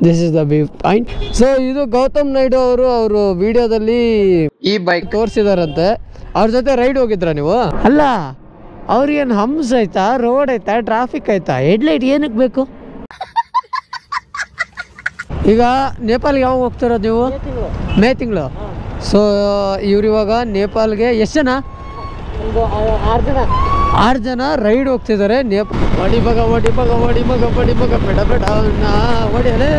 This is the view point. So ಇದು ಗೌತಮ್ ನಾಯ್ಡು ಅವರು ವಿಡಿಯೋದಲ್ಲಿ ಈ ಬೈಕ್ ತೋರಿಸಿದಾರಂತೆ. ಅವ್ರ ಜೊತೆ ರೈಡ್ ಹೋಗಿದ್ರ ನೀವು? ಅಲ್ಲ, ಅವ್ರಿಗೇನು ಹಂಸ್ ಆಯ್ತಾ, ರೋಡ್ ಆಯ್ತಾ, ಟ್ರಾಫಿಕ್ ಆಯ್ತಾ, ಹೆಡ್ಲೈಟ್ ಏನಕ್ಕೆ ಬೇಕು? ಈಗ ನೇಪಾಲ್ಗೆ ಯಾವಾಗ ಹೋಗ್ತಿರೋದು ನೀವು? ಮೇ ತಿಂಗಳು. ಸೊ ಇವ್ರು ಇವಾಗ ನೇಪಾಲ್ಗೆ ಎಷ್ಟು ಜನ? 6 ಜನ ರೈಡ್ ಹೋಗ್ತಿದ್ದಾರೆ. ಒಡಿ ಮಗ ಬೇಡ ಹೊಡಿಯಲೇ.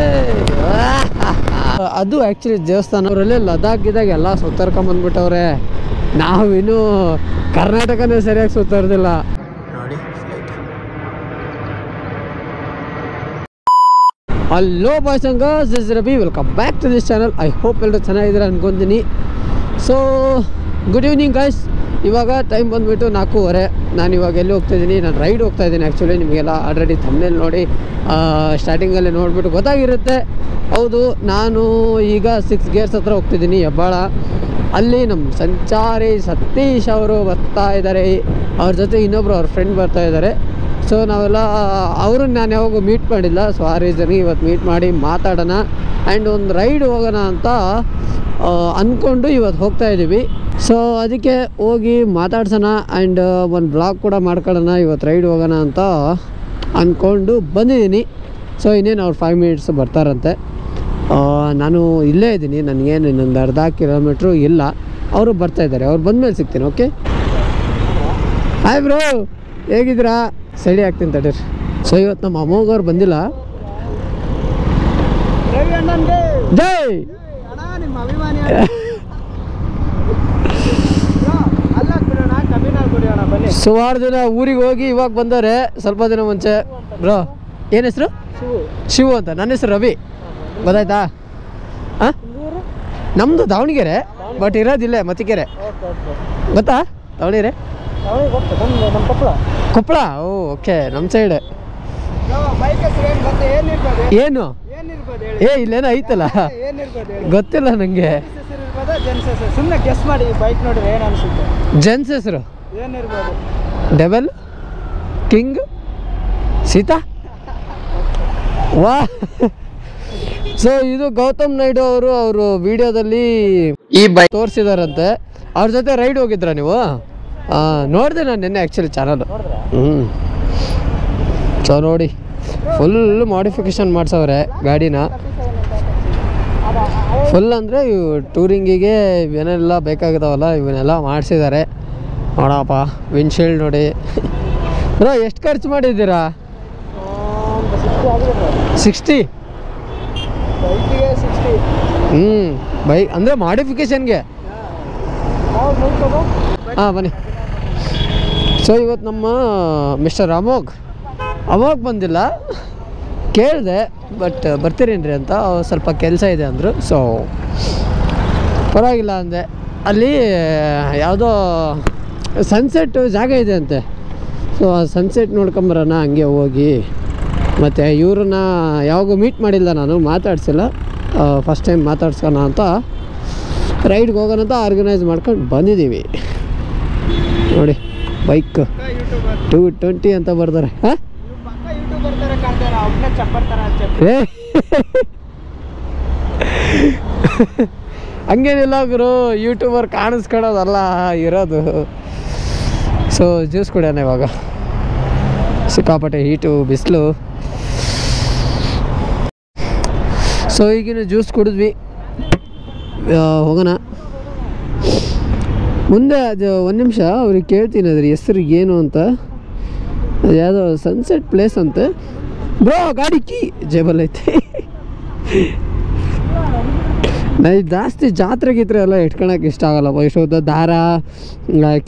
ಅದು ಆ್ಯಕ್ಚುಲಿ ದೇವಸ್ಥಾನ. ಅವರಲ್ಲೇ ಲದಾಖ್ ಇದ್ದಾಗ ಎಲ್ಲ ಸುತ್ತರ್ಕೊಂಬಂದ್ಬಿಟ್ಟವ್ರೆ. ನಾವಿನ್ನೂ ಕರ್ನಾಟಕನೇ ಸರಿಯಾಗಿ ಸುತ್ತಾರ್ದಿಲ್ಲ ನೋಡಿ. Hello boys and girls, this is Ravi. Welcome back to this channel. I hope ಎಲ್ಲರೂ ಚೆನ್ನಾಗಿದ್ದೀರಾ ಅನ್ಕೊತೀನಿ. So good evening guys. ಇವಾಗ ಟೈಮ್ ಬಂದುಬಿಟ್ಟು 4:15. ನಾನು ಇವಾಗ ಎಲ್ಲಿ ಹೋಗ್ತಾಯಿದ್ದೀನಿ? ನಾನು ರೈಡ್ ಹೋಗ್ತಾಯಿದ್ದೀನಿ. ಆ್ಯಕ್ಚುಲಿ ನಿಮಗೆಲ್ಲ ಆಲ್ರೆಡಿ ಥಂಬ್ನೇಲ್ ನೋಡಿ ಸ್ಟಾರ್ಟಿಂಗಲ್ಲೇ ನೋಡಿಬಿಟ್ಟು ಗೊತ್ತಾಗಿರುತ್ತೆ. ಹೌದು, ನಾನು ಈಗ 6 ಗೇರ್ಸ್ ಹತ್ರ ಹೋಗ್ತಿದ್ದೀನಿ, ಹೆಬ್ಬಾಳ. ಅಲ್ಲಿ ನಮ್ಮ ಸಂಚಾರಿ ಸತೀಶ್ ಅವರು ಬರ್ತಾ ಇದ್ದಾರೆ. ಅವ್ರ ಜೊತೆ ಇನ್ನೊಬ್ಬರು ಅವ್ರ ಫ್ರೆಂಡ್ ಬರ್ತಾ ಇದ್ದಾರೆ. ಸೊ ನಾವೆಲ್ಲ ಅವ್ರನ್ನ ನಾನು ಯಾವಾಗ ಮೀಟ್ ಮಾಡಿಲ್ಲ. ಸೊ ಆ ರೀಸನ್ಗೆ ಇವತ್ತು ಮೀಟ್ ಮಾಡಿ ಮಾತಾಡೋಣ ಆ್ಯಂಡ್ ಒಂದು ರೈಡ್ ಹೋಗೋಣ ಅಂತ ಅಂದ್ಕೊಂಡು ಇವತ್ತು ಹೋಗ್ತಾ ಇದ್ದೀವಿ. ಸೊ ಅದಕ್ಕೆ ಹೋಗಿ ಮಾತಾಡ್ಸೋಣ ಆ್ಯಂಡ್ ಒಂದು ಬ್ಲಾಗ್ ಕೂಡ ಮಾಡ್ಕೊಳ್ಳೋಣ. ಇವತ್ತು ರೈಡ್ ಹೋಗೋಣ ಅಂತ ಅಂದ್ಕೊಂಡು ಬಂದಿದ್ದೀನಿ. ಸೊ ಇನ್ನೇನು ಅವ್ರು 5 ಮಿನಿಟ್ಸ್ ಬರ್ತಾರಂತೆ. ನಾನು ಇಲ್ಲೇ ಇದ್ದೀನಿ, ನನಗೇನು ಇನ್ನೊಂದು ಅರ್ಧ ಕಿಲೋಮೀಟ್ರು ಇಲ್ಲ. ಅವರು ಬರ್ತಾಯಿದ್ದಾರೆ. ಅವ್ರು ಬಂದಮೇಲೆ ಸಿಗ್ತೀನಿ. ಓಕೆ, ಹಾಯ್ ಬ್ರೋ, ಹೇಗಿದ್ದೀರಾ? ಸಡಿ ಆಗ್ತೀನಿ ತಡೀರಿ. ಸೊ ಇವತ್ತು ನಮ್ಮ ಅಮ್ಮೋಗವ್ರು ಬಂದಿಲ್ಲ. ಜೈ ಸುಮಾರು ದಿನ ಊರಿಗೆ ಹೋಗಿ ಇವಾಗ ಬಂದವ್ರೆ, ಸ್ವಲ್ಪ ದಿನ ಮುಂಚೆ. ಬ್ರೋ ಏನು ಹೆಸರು? ಶಿವು ಅಂತ. ನನ್ನ ಹೆಸರು ರವಿ. ಗೊತ್ತಾಯ್ತಾ? ಹಾಂ, ನಮ್ಮದು ದಾವಣಗೆರೆ, ಬಟ್ ಇರೋದಿಲ್ಲ ಮತ್ತಿಕೆರೆ. ಗೊತ್ತಾ ದಾವಣಗೆರೆ? ಕೊಪ್ಪಳ. ಓ ಓಕೆ, ನಮ್ಮ ಸೈಡ್. ಏನು ಇಲ್ಲೇನೋ ಐತಲ್ಲ, ಗೊತ್ತಿಲ್ಲ ನನಗೆ. ಸುಮ್ಮನೆ ಗೆಸ್ ಮಾಡಿ ಬೈಕ್ ನೋಡ್ರಿ ಏನು ಅನಿಸುತ್ತೆ? ಜೆಂಟ್ಸ್ ಹೆಸರು ಏನಿರ್ಬೋದು? Devil, king, Sita. ವಾ. ಸೊ ಇದು ಗೌತಮ್ ನಾಯ್ಡು ಅವರು ವಿಡಿಯೋದಲ್ಲಿ ಈ ಬೈಕ್ ತೋರಿಸಿದಾರಂತೆ. ಅವ್ರ ಜೊತೆ ರೈಡ್ ಹೋಗಿದ್ರ ನೀವು? ನೋಡಿದೆ ನಾನು ನಿನ್ನೆ ಆ್ಯಕ್ಚುಲಿ ಚಾನಲ್. ಸೊ ನೋಡಿ, ಫುಲ್ ಮಾಡಿಫಿಕೇಶನ್ ಮಾಡ್ಸವ್ರೆ ಗಾಡಿನ. ಫುಲ್ ಅಂದರೆ ಇವು ಟೂರಿಂಗಿಗೆ ಏನೆಲ್ಲ ಬೇಕಾಗಿದ್ದಾವಲ್ಲ ಇವನ್ನೆಲ್ಲ ಮಾಡಿಸಿದ್ದಾರೆ. ನೋಡಪ್ಪ, ವಿಂಡ್ಶೀಲ್ಡ್ ನೋಡಿ. ಬ್ರೋ ಎಷ್ಟು ಖರ್ಚು ಮಾಡಿದ್ದೀರಾ? 60. ಬೈಕ್ ಅಂದರೆ ಮಾಡಿಫಿಕೇಷನ್ಗೆ. ಹಾಂ ಬನ್ನಿ. ಸೊ ಇವತ್ತು ನಮ್ಮ ಮಿಸ್ಟರ್ ಅಮೋಘ್ ಬಂದಿಲ್ಲ. ಕೇಳಿದೆ ಬಟ್ ಬರ್ತೀರೇನ್ರಿ ಅಂತ. ಸ್ವಲ್ಪ ಕೆಲಸ ಇದೆ ಅಂದರು. ಸೊ ಪರವಾಗಿಲ್ಲ ಅಂದೆ. ಅಲ್ಲಿ ಯಾವುದೋ ಸನ್ಸೆಟ್ ಜಾಗ ಇದೆ ಅಂತೆ. ಸೊ ಆ ಸನ್ಸೆಟ್ ನೋಡ್ಕೊಂಬರೋಣ ಹಂಗೆ ಹೋಗಿ. ಮತ್ತು ಇವ್ರನ್ನ ಯಾವಾಗೂ ಮೀಟ್ ಮಾಡಿಲ್ಲ, ನಾನು ಮಾತಾಡ್ಸಿಲ್ಲ. ಫಸ್ಟ್ ಟೈಮ್ ಮಾತಾಡ್ಸೋಣ ಅಂತ ರೈಡ್ಗೆ ಹೋಗೋಣ ಅಂತ ಆರ್ಗನೈಸ್ ಮಾಡ್ಕೊಂಡು ಬಂದಿದ್ದೀವಿ. ನೋಡಿ ಬೈಕ್ 220 ಅಂತ ಬರ್ತಾರೆ. ಹಾಂ, ಹಂಗೇನಿಲ್ಲ ಗುರು, ಯೂಟ್ಯೂಬರ್ ಕಾಣಿಸ್ಕೊಳ್ಳೋದಲ್ಲ ಇರೋದು. ಸೊ ಜ್ಯೂಸ್ ಕುಡಿಯೋಣ ಇವಾಗ. ಸಿಕ್ಕಾಪಟ್ಟೆ ಹೀಟು, ಬಿಸಿಲು. ಸೊ ಈಗಿನ ಜ್ಯೂಸ್ ಕುಡಿದ್ವಿ, ಹೋಗೋಣ ಮುಂದೆ. ಅದು ಒಂದು ನಿಮಿಷ ಅವ್ರಿಗೆ ಕೇಳ್ತೀನಿ ಅದ್ರ ಹೆಸರು ಏನು ಅಂತ. ಅದು ಯಾವುದೋ ಸನ್ಸೆಟ್ ಪ್ಲೇಸ್ ಅಂತೆ. ಬ್ರೋ ಗಾಡಿ ಕೀ ಜೇಬಲ್ ಐತೆ. ನನಗೆ ಜಾಸ್ತಿ ಜಾತ್ರೆ ಗೀತ್ರೆ ಎಲ್ಲ ಇಟ್ಕೊಳಕ್ಕೆ ಇಷ್ಟ ಆಗಲ್ಲ. ಇಷ್ಟೊಂದು ದಾರ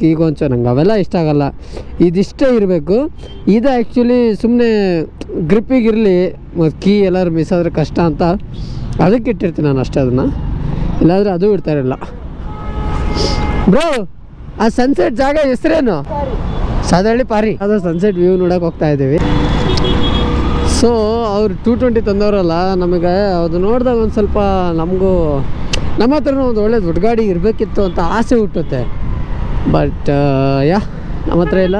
ಕೀಗೊಂಚು ನಂಗೆ ಅವೆಲ್ಲ ಇಷ್ಟ ಆಗಲ್ಲ. ಇದಿಷ್ಟೇ ಇರಬೇಕು. ಇದು ಆ್ಯಕ್ಚುಲಿ ಸುಮ್ಮನೆ ಗ್ರಿಪ್ಪಿಗಿರಲಿ, ಮತ್ತು ಕೀ ಎಲ್ಲರೂ ಮಿಸ್ ಆದರೆ ಕಷ್ಟ ಅಂತ ಅದಕ್ಕೆ ಇಟ್ಟಿರ್ತೀನಿ ನಾನು ಅಷ್ಟೇ. ಅದನ್ನು ಇಲ್ಲಾಂದರೆ ಅದು ಇರ್ತಾರಿಲ್ಲ. ಬ್ರೋ ಆ ಸನ್ಸೆಟ್ ಜಾಗ ಹೆಸರೇನು? ಸಾದಳ್ಳಿ ಪಾರಿ. ಅದು ಸನ್ಸೆಟ್ ವ್ಯೂ ನೋಡೋಕೆ ಹೋಗ್ತಾ ಇದ್ದೀವಿ. ಸೊ ಅವ್ರು 220 ತಂದವರಲ್ಲ, ನಮಗೆ ಅದು ನೋಡಿದಾಗ ಒಂದು ಸ್ವಲ್ಪ ನಮಗೂ ನಮ್ಮ ಹತ್ರನೂ ಒಂದು ಒಳ್ಳೆ ದೊಡ್ಡ ಗಾಡಿ ಇರಬೇಕಿತ್ತು ಅಂತ ಆಸೆ ಹುಟ್ಟುತ್ತೆ. ಬಟ್ ನಮ್ಮ ಹತ್ರ ಇಲ್ಲ.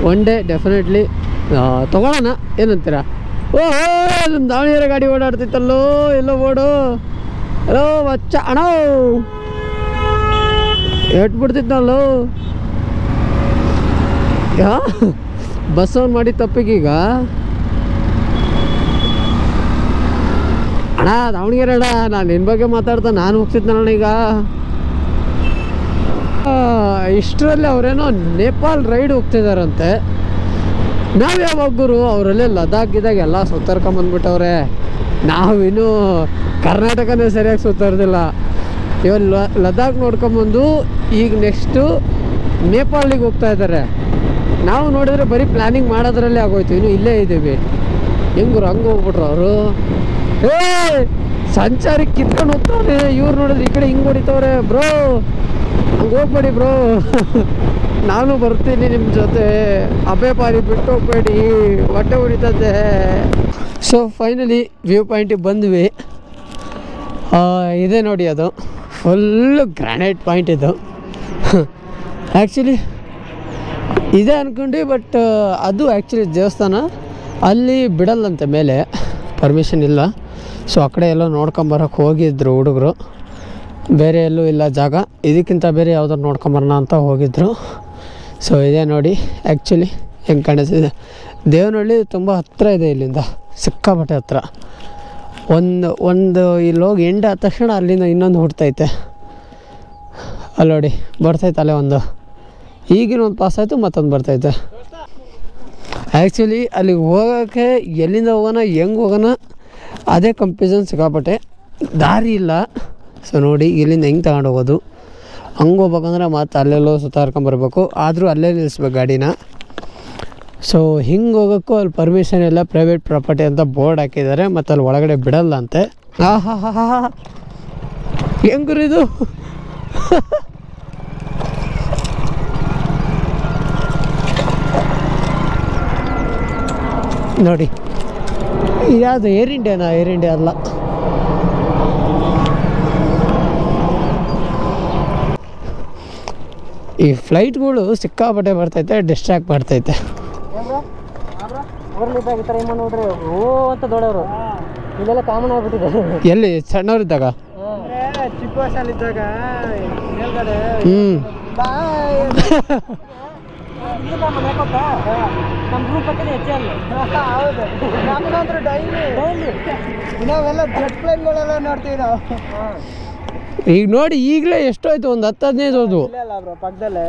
ಒನ್ ಡೇ ಡೆಫಿನೆಟ್ಲಿ ತೊಗೊಳ್ಳೋಣ, ಏನಂತೀರ? ಓಹೋ ನಮ್ಮ ದಾವಣಗೆರೆ ಗಾಡಿ ಓಡಾಡ್ತಿತ್ತಲ್ಲೋ ಎಲ್ಲೋ ಓಡು. ಹಲೋ ಬಚ್ಚ ಅಣ್ಣ ಎಟ್ಬಿಡ್ತಿತ್ತಲ್ಲೋ. ಬಸ್ ಅವ್ನು ಮಾಡಿ ತಪ್ಪಿಗೀಗ ಅಣ್ಣ ದಾವಣಗೆರೆ ಅಣ್ಣ ನಾನು ನಿನ್ನ ಬಗ್ಗೆ ಮಾತಾಡ್ತಾ ನಾನು ಹೋಗ್ತಿದ್ನಣ್ಣ ಈಗ. ಇಷ್ಟರಲ್ಲಿ ಅವರೇನೋ ನೇಪಾಲ್ ರೈಡ್ ಹೋಗ್ತಿದಾರಂತೆ. ನಾವು ಯಾವಾಗ ಗುರು ಅವರಲ್ಲೇ ಲದಾಖ್ ಗಿದಾಗ ಎಲ್ಲ ಸುತ್ತಾರ್ಕೊಂಬಂದ್ಬಿಟ್ಟವ್ರೆ. ನಾವಿನ್ನೂ ಕರ್ನಾಟಕನೇ ಸರಿಯಾಗಿ ಸುತ್ತಾರ್ದಿಲ್ಲ. ಇವಾಗ ಲದಾಖ್ ನೋಡ್ಕೊಂಬಂದು ಈಗ ನೆಕ್ಸ್ಟು ನೇಪಾಳಿಗೆ ಹೋಗ್ತಾ ಇದ್ದಾರೆ. ನಾವು ನೋಡಿದ್ರೆ ಬರೀ ಪ್ಲ್ಯಾನಿಂಗ್ ಮಾಡೋದ್ರಲ್ಲೇ ಆಗೋಯ್ತು. ಇನ್ನೂ ಇಲ್ಲೇ ಇದ್ದೀವಿ. ಹೆಂಗುರು ಹಂಗೆ ಹೋಗ್ಬಿಟ್ರು ಅವರು. ಏ ಸಂಚಾರಿ ಕಿತ್ಕೊಂಡು ಹೋಗ್ತವ್ರೆ. ಇವ್ರು ನೋಡಿದ್ರೆ ಈ ಕಡೆ ಹಿಂಗೆ ಹೊಡಿತವ್ರೆ. ಬ್ರೋ ಹಂಗೆ ಹೋಗ್ಬೇಡಿ ಬ್ರೋ, ನಾನು ಬರ್ತೀನಿ ನಿಮ್ಮ ಜೊತೆ. ಅಬೆ ಪಾರಿ ಬಿಟ್ಟು ಹೋಗ್ಬೇಡಿ, ಹೊಟ್ಟೆ ಉರಿತದೆ. ಸೊ ಫೈನಲಿ ವ್ಯೂ ಪಾಯಿಂಟಿಗೆ ಬಂದ್ವಿ. ಇದೆ ನೋಡಿ, ಅದು ಫುಲ್ಲು ಗ್ರಾನೈಟ್ ಪಾಯಿಂಟ್ ಇದು. ಆ್ಯಕ್ಚುಲಿ ಇದೆ ಅಂದ್ಕೊಂಡು, ಬಟ್ ಅದು ಆ್ಯಕ್ಚುಲಿ ದೇವಸ್ಥಾನ ಅಲ್ಲಿ ಬಿಡಲ್ಲಂತೆ, ಮೇಲೆ ಪರ್ಮಿಷನ್ ಇಲ್ಲ. ಸೊ ಆ ಕಡೆ ಎಲ್ಲೋ ನೋಡ್ಕೊಂಬರೋಕ್ಕೆ ಹೋಗಿದ್ರು ಹುಡುಗರು. ಬೇರೆ ಎಲ್ಲೂ ಇಲ್ಲ ಜಾಗ, ಇದಕ್ಕಿಂತ ಬೇರೆ ಯಾವುದಾದ್ರು ನೋಡ್ಕೊಂಬರೋಣ ಅಂತ ಹೋಗಿದ್ರು. ಸೊ ಇದೆ ನೋಡಿ ಆ್ಯಕ್ಚುಲಿ ಹೆಂಗೆ ಕಾಣಿಸ್ತಿದೆ. ದೇವನಹಳ್ಳಿ ತುಂಬ ಹತ್ತಿರ ಇದೆ ಇಲ್ಲಿಂದ, ಸಿಕ್ಕಾಪಟ್ಟೆ ಹತ್ತಿರ. ಒಂದು ಇಲ್ಲಿ ಹೋಗಿ ಎಂಡ್ ಆದ ತಕ್ಷಣ ಅಲ್ಲಿಂದ ಇನ್ನೊಂದು ಹುಡ್ತೈತೆ. ಅಲ್ಲಿ ನೋಡಿ ಬರ್ತೈತೆ ಅಲ್ಲೇ ಒಂದು. ಈಗಿನ ಒಂದು ಪಾಸ್ ಆಯಿತು, ಮತ್ತೊಂದು ಬರ್ತೈತೆ. ಆ್ಯಕ್ಚುಲಿ ಅಲ್ಲಿಗೆ ಹೋಗೋಕ್ಕೆ ಎಲ್ಲಿಂದ ಹೋಗೋಣ ಹೆಂಗೆ ಹೋಗೋಣ ಅದೇ ಕನ್ಫ್ಯೂಷನ್, ಸಿಕ್ಕಾಪಟ್ಟೆ ದಾರಿ ಇಲ್ಲ. ಸೊ ನೋಡಿ ಇಲ್ಲಿಂದ ಹೆಂಗೆ ತಗೊಂಡು ಹೋಗೋದು. ಹಂಗೆ ಹೋಗ್ಬೇಕಂದ್ರೆ ಮತ್ತೆ ಅಲ್ಲೆಲ್ಲೋ ಸುತ್ತಾರ್ಕೊಂಬರ್ಬೇಕು. ಆದರೂ ಅಲ್ಲೇ ನಿಲ್ಲಿಸ್ಬೇಕು ಗಾಡಿನ. ಸೊ ಹಿಂಗೆ ಹೋಗೋಕ್ಕೂ ಅಲ್ಲಿ ಪರ್ಮಿಷನ್ ಇಲ್ಲ, ಪ್ರೈವೇಟ್ ಪ್ರಾಪರ್ಟಿ ಅಂತ ಬೋರ್ಡ್ ಹಾಕಿದ್ದಾರೆ. ಮತ್ತು ಅಲ್ಲಿ ಒಳಗಡೆ ಬಿಡಲ್ಲ ಅಂತೆ. ಹಾ ಹೆಂಗುರಿದು ನೋಡಿ. ಯಾವುದು ಏರ್ ಇಂಡಿಯಾನಾ? ಏರ್ ಇಂಡಿಯಾ ಅಲ್ಲ. ಈ ಫ್ಲೈಟ್ಗಳು ಸಿಕ್ಕಾಪಟ್ಟೆ ಬರ್ತೈತೆ, ಡಿಸ್ಟ್ರಾಕ್ಟ್ ಮಾಡ್ತೈತೆ. ಇಲ್ಲೆಲ್ಲ ಕಾಮನ್ ಆಗ್ಬಿಟ್ಟಿದೆ. ಎಲ್ಲಿ ಸಣ್ಣವರಿದ್ದಾಗ? ಚಿಕ್ಕ ವಯಸ್ಸಲ್ಲಿದ್ದಾಗ ನಾವೆಲ್ಲ ಜೆಟ್ ಪ್ಲೇನ್ಗಳೆಲ್ಲ ನೋಡ್ತೀವಿ ನಾವು. ಈಗ ನೋಡಿ ಈಗಲೇ ಎಷ್ಟೋಯ್ತು, ಒಂದು 10-15 ಹೋದ್ವು ಪಕ್ಕದಲ್ಲೇ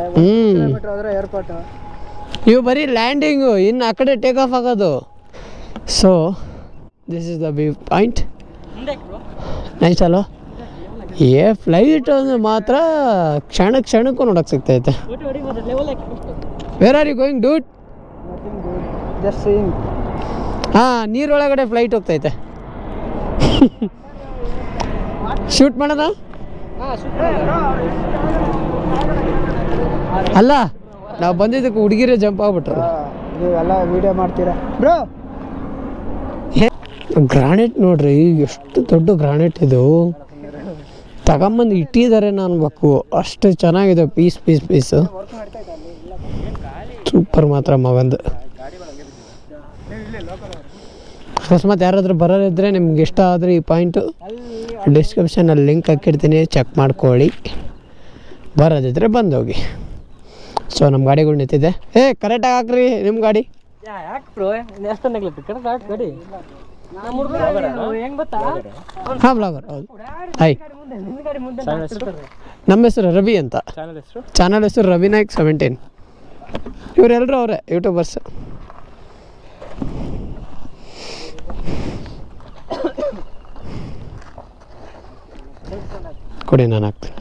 ಹೋದ್ರೆ ಏರ್ಪೋರ್ಟ್. ಇವು ಬರೀ ಲ್ಯಾಂಡಿಂಗು, ಇನ್ನು ಆ ಕಡೆ ಟೇಕ್ ಆಫ್ ಆಗೋದು. So this is the view point. Nice ಅಲ್ವ? ಫ್ಲೈಟ್ ಅಂದ್ರೆ ಮಾತ್ರ ಕ್ಷಣಕ್ಕೂ ನೋಡೋಕೆ ಸಿಗ್ತೈತೆ. Where are you going dude? Just seeing. ಹಾಂ, ನೀರೊಳಗಡೆ ಫ್ಲೈಟ್ ಹೋಗ್ತೈತೆ. ಶೂಟ್ ಮಾಡೋಣ? ಅಲ್ಲ, ನಾವು ಬಂದಿದ್ದಕ್ಕೆ ಹುಡುಗಿರೇ ಜಂಪ್ ಆಗ್ಬಿಟ್ರು. ನೀವೆಲ್ಲ ವಿಡಿಯೋ ಮಾಡ್ತೀರಾ ಬ್ರೋ? ಗ್ರಾನೈಟ್ ನೋಡ್ರಿ, ಎಷ್ಟು ದೊಡ್ಡ ಗ್ರಾನೈಟ್ ಇದು. ತಗೊಂಬಂದು ಇಟ್ಟಿದ್ದಾರೆ ಅನ್ಬೇಕು, ಅಷ್ಟು ಚೆನ್ನಾಗಿದೆ. ಪೀಸು ಸೂಪರ್ ಮಾತ್ರ ಮಗಂದು. ಅಕಸ್ಮಾತ್ ಯಾರಾದರೂ ಬರೋರಿದ್ದರೆ, ನಿಮ್ಗೆ ಇಷ್ಟ ಆದರೆ ಈ ಪಾಯಿಂಟು ಡಿಸ್ಕ್ರಿಪ್ಷನಲ್ಲಿ ಲಿಂಕ್ ಹಾಕಿರ್ತೀನಿ, ಚೆಕ್ ಮಾಡ್ಕೊಳ್ಳಿ. ಬರೋದಿದ್ರೆ ಬಂದೋಗಿ. ಸೊ ನಮ್ಮ ಗಾಡಿಗಳು ನಿಂತಿದೆ. ಕರೆಕ್ಟಾಗಿ ಹಾಕ್ರಿ ನಿಮ್ಮ ಗಾಡಿ. ಹಾಂ, ಬ್ಲಾಗರ್. ಹೌದು. ಹಾಯ್, ನಮ್ಮ ಹೆಸರು ರವಿ ಅಂತ. ಚಾನಲ್ ಹೆಸರು ರವಿನಾಯ್ಕ್ 17. ಇವರೆಲ್ಲರೂ ಅವರೇ ಯೂಟ್ಯೂಬರ್ಸ್. ಕೊಡಿ, ನಾನು ಹಾಕ್ತೀನಿ.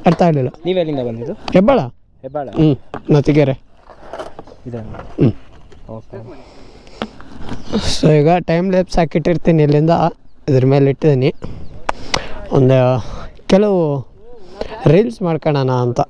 ಅರ್ಥ ಆಗಲಿಲ್ಲ. ನೀವೆಲ್ಲಿಂದ ಬಂದಿದ್ದು? ಹೆಬ್ಬಾಳ. ನತಿಗೆರೆ. ಸೊ ಈಗ ಟೈಮ್ ಲ್ಯಾಪ್ಸ್ ಹಾಕಿಟ್ಟಿರ್ತೀನಿ. ಇಲ್ಲಿಂದ ಇದ್ರ ಮೇಲೆ ಇಟ್ಟಿದ್ದೀನಿ. ಒಂದು ಕೆಲವು ರೀಲ್ಸ್ ಮಾಡ್ಕೊಳ್ಳೋಣ ಅಂತ.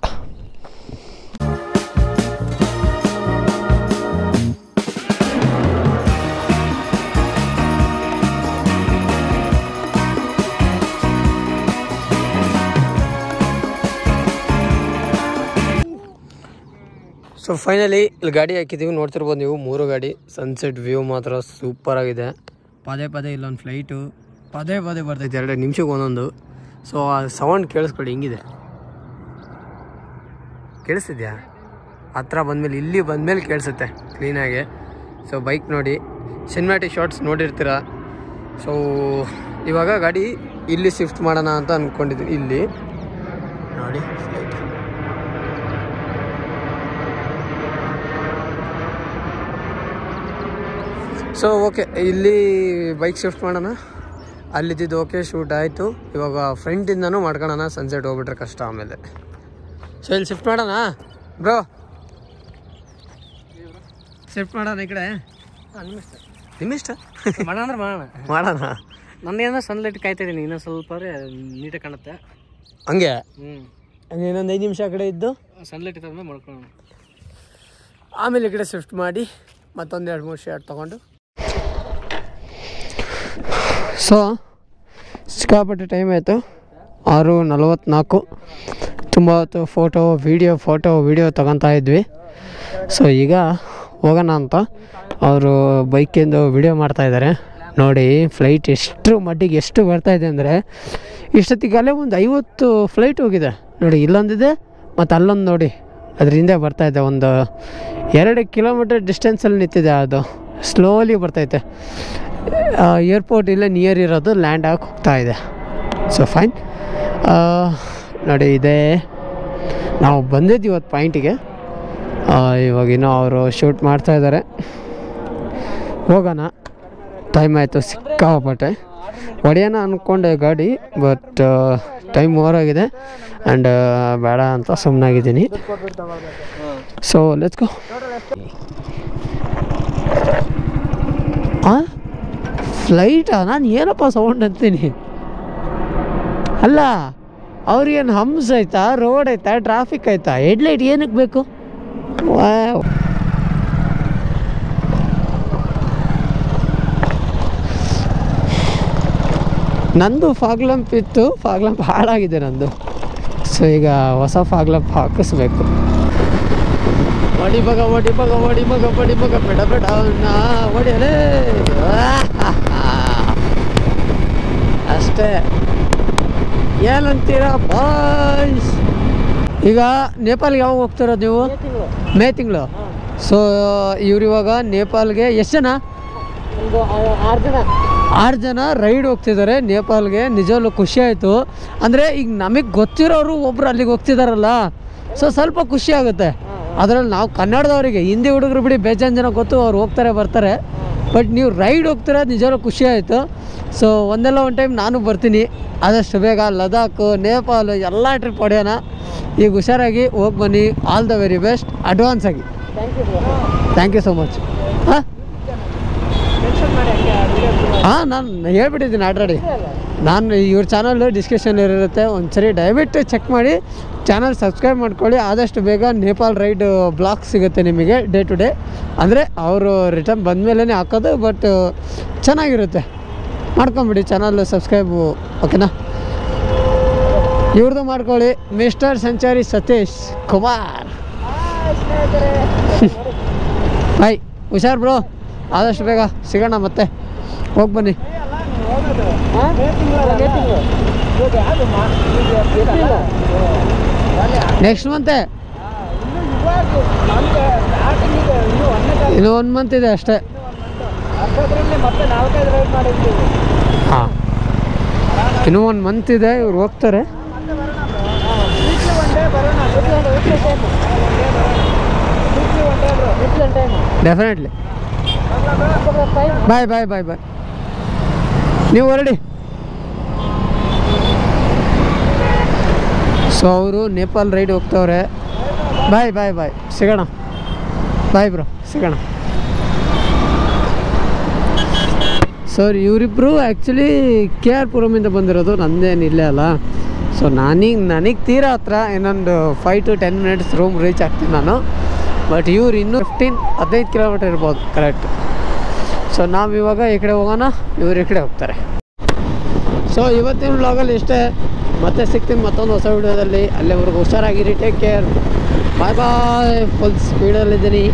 ಸೊ ಫೈನಲಿ ಇಲ್ಲಿ ಗಾಡಿ ಹಾಕಿದ್ದೀವಿ, ನೋಡ್ತಿರ್ಬೋದು ನೀವು 3 ಗಾಡಿ. ಸನ್ಸೆಟ್ ವ್ಯೂ ಮಾತ್ರ ಸೂಪರಾಗಿದೆ. ಪದೇ ಪದೇ ಇಲ್ಲೊಂದು ಫ್ಲೈಟು ಪದೇ ಪದೇ ಬರ್ತೈತೆ, 2 ನಿಮಿಷಕ್ಕೆ ಒಂದೊಂದು. ಸೊ ಆ ಸೌಂಡ್ ಕೇಳಿಸ್ಕೊಳ್ಳಿ ಹಿಂಗಿದೆ, ಕೇಳಿಸ್ತಿದ್ಯಾ? ಹತ್ರ ಬಂದಮೇಲೆ ಇಲ್ಲಿ ಬಂದಮೇಲೆ ಕೇಳಿಸುತ್ತೆ ಕ್ಲೀನಾಗಿ. ಸೊ ಬೈಕ್ ನೋಡಿ, ಸಿನಿಮ್ಯಾಟಿಕ್ ಶಾರ್ಟ್ಸ್ ನೋಡಿರ್ತೀರ. ಸೊ ಇವಾಗ ಗಾಡಿ ಇಲ್ಲಿ ಶಿಫ್ಟ್ ಮಾಡೋಣ ಅಂತ ಅಂದ್ಕೊಂಡಿದ್ದೀನಿ. ಇಲ್ಲಿ ನೋಡಿ ಫ್ಲೈಟ್. ಸೊ ಓಕೆ, ಇಲ್ಲಿ ಬೈಕ್ ಶಿಫ್ಟ್ ಮಾಡೋಣ. ಅಲ್ಲಿದ್ದು ಓಕೆ, ಶೂಟ್ ಆಯಿತು. ಇವಾಗ ಫ್ರಂಟಿಂದನೂ ಮಾಡ್ಕೊಳ್ಳೋಣ, ಸನ್ಸೆಟ್ ಹೋಗ್ಬಿಟ್ರೆ ಕಷ್ಟ ಆಮೇಲೆ. ಸೊ ಇಲ್ಲಿ ಶಿಫ್ಟ್ ಮಾಡೋಣ ಬ್ರೋ, ಶಿಫ್ಟ್ ಮಾಡೋಣ ಈ ಕಡೆ. ನಿಮ್ಮಿಷ್ಟ ಮಾಡೋಣ ಅಂದ್ರೆ ಮಾಡೋಣ. ನಂದೇನೋ ಸನ್ಲೈಟ್ ಕಾಯ್ತಾ ಇದ್ದೀನಿ, ಇನ್ನೊಂದು ಸ್ವಲ್ಪ ನೀಟಾಗಿ ಕಾಣುತ್ತೆ. ಹಂಗೆ ಹಂಗೆ ಇನ್ನೊಂದು 5 ನಿಮಿಷ ಆ ಕಡೆ ಇದ್ದು ಸನ್ಲೈಟ್ ಇದ್ದಾದ್ಮೇಲೆ ಮಾಡ್ಕೊಳ್ಳೋಣ. ಆಮೇಲೆ ಈ ಕಡೆ ಶಿಫ್ಟ್ ಮಾಡಿ ಮತ್ತೊಂದು 2-3 ಶಾಟ್ ತೊಗೊಂಡು. ಸೊ ಸಿಕ್ಕಾಪಟ್ಟೆ ಟೈಮ್ ಆಯಿತು, 6:44. ತುಂಬ ಹೊತ್ತು ಫೋಟೋ ವೀಡಿಯೋ ತೊಗೊತಾ ಇದ್ವಿ. ಸೊ ಈಗ ಹೋಗೋಣ ಅಂತ ಅವರು ಬೈಕಿಂದು ವಿಡಿಯೋ ಮಾಡ್ತಾಯಿದ್ದಾರೆ. ನೋಡಿ ಫ್ಲೈಟ್ ಎಷ್ಟು ಮಟ್ಟಿಗೆ ಎಷ್ಟು ಬರ್ತಾಯಿದೆ ಅಂದರೆ, ಇಷ್ಟೊತ್ತಿಗಲ್ಲೇ ಒಂದು 50 ಫ್ಲೈಟ್ ಹೋಗಿದೆ ನೋಡಿ. ಇಲ್ಲೊಂದಿದೆ ಮತ್ತು ಅಲ್ಲೊಂದು ನೋಡಿ, ಅದ್ರ ಹಿಂದೆ ಬರ್ತಾಯಿದೆ. ಒಂದು 2 ಕಿಲೋಮೀಟರ್ ಡಿಸ್ಟೆನ್ಸಲ್ಲಿ ನಿಂತಿದೆ, ಅದು ಸ್ಲೋಲಿ ಬರ್ತೈತೆ. ಏರ್ಪೋರ್ಟ್ ಇಲ್ಲೇ ನಿಯರ್ ಇರೋದು, ಲ್ಯಾಂಡ್ ಆಗಿ ಹೋಗ್ತಾಯಿದೆ. ಸೊ ಫೈನ್ ನೋಡಿ, ಇದೇ ನಾವು ಬಂದಿದ್ದು ಇವತ್ತು ಪಾಯಿಂಟಿಗೆ. ಇವಾಗಿನ್ನೂ ಅವರು ಶೂಟ್ ಮಾಡ್ತಾಯಿದ್ದಾರೆ. ಹೋಗೋಣ, ಟೈಮ್ ಆಯಿತು ಸಿಕ್ಕಾಪಟ್ಟೆ. ಹೊಡೆಯೋಣ ಅಂದ್ಕೊಂಡೆ ಗಾಡಿ, ಬಟ್ ಟೈಮ್ ಓವರ್ ಆಗಿದೆ ಆ್ಯಂಡ್ ಬೇಡ ಅಂತ ಸುಮ್ಮನಾಗಿದ್ದೀನಿ. So let's go. ಫ್ಲೈಟಾ? ನಾನು ಏನಪ್ಪ ಸೌಂಡ್ ಅಂತೀನಿ. ಅಲ್ಲ, ಅವ್ರಿಗೇನು ಹಂಸ್ ಆಯ್ತಾ, ರೋಡ್ ಆಯ್ತಾ, ಟ್ರಾಫಿಕ್ ಆಯ್ತಾ? ಹೆಡ್ಲೈಟ್ ಏನಕ್ಕೆ ಬೇಕು? ನಂದು ಫಾಗ್ ಲ್ಯಾಂಪ್ ಇತ್ತು, ಫಾಗ್ ಲ್ಯಾಂಪ್ ಹಾಳಾಗಿದೆ ನಂದು. ಸೊ ಈಗ ಹೊಸ ಫಾಗ್ ಲ್ಯಾಂಪ್ ಹಾಕಿಸ್ಬೇಕು. ಒಡಿ ಮಗ ಬೇಡ ಹೊಡಿಯಲೇ ಅಷ್ಟೇ. ಏನಂತೀರಾ ಬಾಯ್ಸ್? ಈಗ ನೇಪಾಲ್ಗೆ ಯಾವಾಗ ಹೋಗ್ತಿರೋದು ನೀವು? ಮೇ ತಿಂಗಳು. ಸೊ ಇವಾಗ ನೇಪಾಲ್ಗೆ ಎಷ್ಟು ಜನ? 6 ಜನ ರೈಡ್ ಹೋಗ್ತಿದ್ದಾರೆ ನೇಪಾಲ್ಗೆ. ನಿಜವಲ್ಲೂ ಖುಷಿ ಆಯಿತು. ಅಂದರೆ ಈಗ ನಮಗೆ ಗೊತ್ತಿರೋರು ಒಬ್ರು ಅಲ್ಲಿಗೆ ಹೋಗ್ತಿದಾರಲ್ಲ, ಸೊ ಸ್ವಲ್ಪ ಖುಷಿ ಆಗುತ್ತೆ. ಅದರಲ್ಲಿ ನಾವು ಕನ್ನಡದವರಿಗೆ, ಹಿಂದಿ ಹುಡುಗರು ಬಿಡಿ ಬೇಜಾನ್ ಜನ ಗೊತ್ತು, ಅವ್ರು ಹೋಗ್ತಾರೆ ಬರ್ತಾರೆ. ಬಟ್ ನೀವು ರೈಡ್ ಹೋಗ್ತೀರಾ, ನಿಜವಲ್ಲೂ ಖುಷಿ ಆಯಿತು. ಸೊ ಒಂದೆಲ್ಲ ಒಂದು ಟೈಮ್ ನಾನು ಬರ್ತೀನಿ, ಆದಷ್ಟು ಬೇಗ ಲದಾಖ್, ನೇಪಾಲ್ ಎಲ್ಲ ಟ್ರಿಪ್ ಹೊಡೆಯೋಣ. ಈಗ ಹುಷಾರಾಗಿ ಹೋಗಿ ಬನ್ನಿ. All the very best advance ಆಗಿ. Thank you so much. ನಾನು ಹೇಳ್ಬಿಟ್ಟಿದ್ದೀನಿ ಆಲ್ರೆಡಿ. ನಾನು ಇವ್ರ ಚಾನಲ್ ಡಿಸ್ಕ್ರಿಪ್ಷನ್ ಇರುತ್ತೆ, ಒಂದ್ಸರಿ ದಯವಿಟ್ಟು ಚೆಕ್ ಮಾಡಿ. ಚಾನಲ್ ಸಬ್ಸ್ಕ್ರೈಬ್ ಮಾಡ್ಕೊಳ್ಳಿ. ಆದಷ್ಟು ಬೇಗ ನೇಪಾಲ್ ರೈಡ್ ಬ್ಲಾಗ್ ಸಿಗುತ್ತೆ ನಿಮಗೆ, ಡೇ ಟು ಡೇ. ಅಂದರೆ ಅವರು ರಿಟರ್ನ್ ಬಂದಮೇಲೆ ಹಾಕೋದು, ಬಟ್ ಚೆನ್ನಾಗಿರುತ್ತೆ. ಮಾಡ್ಕೊಂಬಿಡಿ ಚಾನಲ್ ಸಬ್ಸ್ಕ್ರೈಬು, ಓಕೆನಾ? ಇವ್ರದ್ದು ಮಾಡ್ಕೊಳ್ಳಿ, ಮಿಸ್ಟರ್ ಸೆಂಚುರಿ ಸತೀಶ್ ಕುಮಾರ್. ಬಾಯ್, ಹುಷಾರ್ ಬ್ರೋ. ಆದಷ್ಟು ಬೇಗ ಸಿಗೋಣ, ಮತ್ತೆ ಹೋಗಿ ಬನ್ನಿ. ನೆಕ್ಸ್ಟ್ ಮಂತೆ, ಇನ್ನು 1 ಮಂತ್ ಇದೆ ಅಷ್ಟೇ. ಹಾಂ, ಇನ್ನೂ 1 ಮಂತ್ ಇದೆ, ಇವ್ರು ಹೋಗ್ತಾರೆ. ಡೆಫಿನೆಟ್ಲಿ. ಬಾಯ್. ನೀವು ಹೊರಡಿ. ಸೊ ಅವರು ನೇಪಾಲ್ ರೈಡ್ ಹೋಗ್ತವ್ರೆ. ಬಾಯ್ ಸಿಗೋಣ. ಬಾಯ್ ಬ್ರೋ, ಸಿಗೋಣ. ಸರ್ ಇವರಿಬ್ಬರು ಆ್ಯಕ್ಚುಲಿ KR ಪುರಮಿಂದ ಬಂದಿರೋದು, ನಂದೇನು ಇಲ್ಲೇ ಅಲ್ಲ. ಸೊ ನನಗೆ ತೀರಾ ಹತ್ರ, ಇನ್ನೊಂದು 5 to 10 minutes ರೂಮ್ ರೀಚ್ ಆಗ್ತೀನಿ ನಾನು. ಬಟ್ ಇವ್ರು ಇನ್ನೂ 15-15 ಕಿಲೋಮೀಟರ್ ಇರ್ಬೋದು ಕರೆಕ್ಟ್. ಸೊ ನಾವು ಇವಾಗ ಈ ಕಡೆ ಹೋಗೋಣ, ಇವ್ರು ಈ ಕಡೆ ಹೋಗ್ತಾರೆ. ಸೊ ಇವತ್ತಿನ ವ್ಲಾಗಲ್ಲಿ ಇಷ್ಟೇ. ಮತ್ತೆ ಸಿಗ್ತೀನಿ ಮತ್ತೊಂದು ಹೊಸ ವಿಡಿಯೋದಲ್ಲಿ. ಅಲ್ಲಿವರೆಗೂ ಹುಷಾರಾಗಿರಿ, ಟೇಕ್ ಕೇರ್. ಬಾಯ್ ಬಾಯ್. ಫುಲ್ ಸ್ಪೀಡಲ್ಲಿದ್ದೀನಿ.